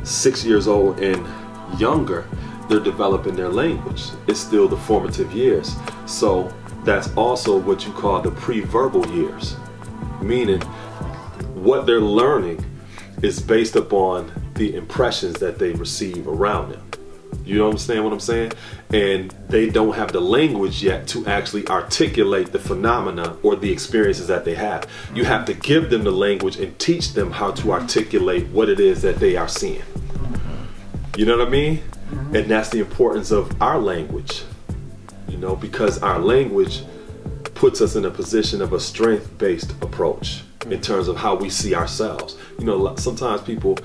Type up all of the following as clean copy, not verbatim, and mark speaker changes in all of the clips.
Speaker 1: 6 years old and younger, they're developing their language. It's still the formative years. So that's also what you call the pre-verbal years, meaning what they're learning is based upon the impressions that they receive around them. You understand what I'm saying? And they don't have the language yet to actually articulate the phenomena or the experiences that they have. You have to give them the language and teach them how to articulate what it is that they are seeing. You know what I mean? And that's the importance of our language, you know, because our language puts us in a position of a strength-based approach in terms of how we see ourselves. You know, sometimes people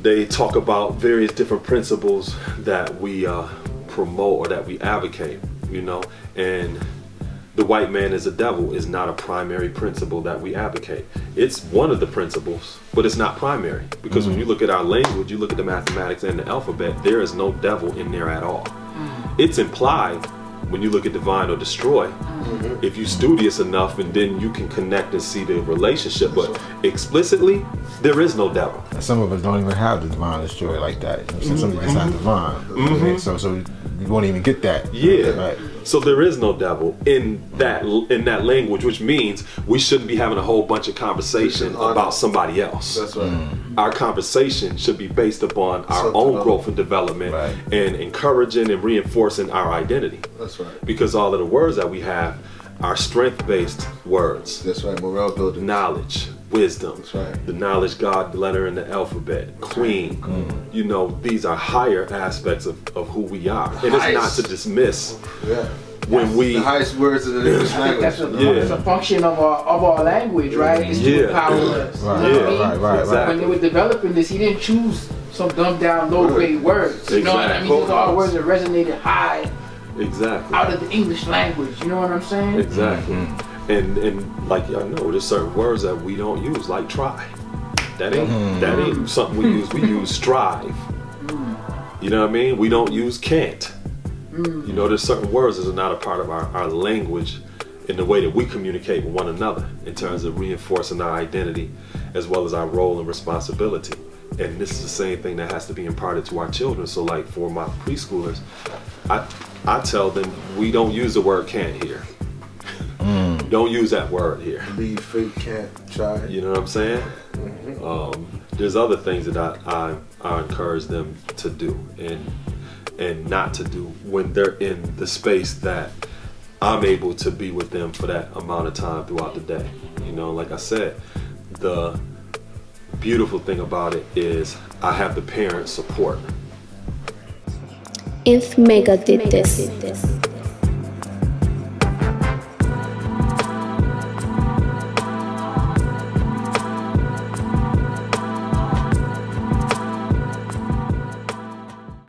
Speaker 1: they talk about various different principles that we promote or that we advocate, you know, and the white man is a devil is not a primary principle that we advocate. It's one of the principles, but it's not primary, because when you look at our language, you look at the mathematics and the alphabet, there is no devil in there at all. It's implied when you look at divine or destroy, if you're studious enough, and then you can connect and see the relationship, but explicitly, there is no devil.
Speaker 2: Some of us don't even have the divine destroy like that. Something that's not divine. So you won't even get that.
Speaker 1: Yeah.
Speaker 2: Right.
Speaker 1: So there is no devil in that language, which means we shouldn't be having a whole bunch of conversation about somebody else.
Speaker 3: That's right.
Speaker 1: Our conversation should be based upon our own growth and development, and encouraging and reinforcing our identity.
Speaker 3: That's right.
Speaker 1: Because all of the words that we have are strength-based words.
Speaker 3: That's right. Morale building.
Speaker 1: Knowledge, wisdom.
Speaker 3: That's right.
Speaker 1: The knowledge God, the letter in the alphabet, queen. You know, these are higher aspects of who we are. And it's not to dismiss when we...
Speaker 3: The highest words in the English language.
Speaker 4: That's a function of our language, right? It's to empower us.
Speaker 2: Right.
Speaker 4: When they were developing this, he didn't choose some dumbed down, low-grade words. You know what I mean? Those are all words that resonated high out of the English language. You know what I'm saying?
Speaker 1: Exactly. And like y'all know, there's certain words that we don't use, like try. That ain't something we use. We use strive. You know what I mean? We don't use can't. You know, there's certain words that are not a part of our language in the way that we communicate with one another in terms of reinforcing our identity as well as our role and responsibility. And this is the same thing that has to be imparted to our children. So like for my preschoolers, I tell them we don't use the word can't here. Don't use that word here.
Speaker 3: Believe, faith, can't, try.
Speaker 1: You know what I'm saying? There's other things that I encourage them to do and not to do when they're in the space that I'm able to be with them for that amount of time throughout the day. You know, like I said, the beautiful thing about it is I have the parent support.
Speaker 5: If Mecca did this.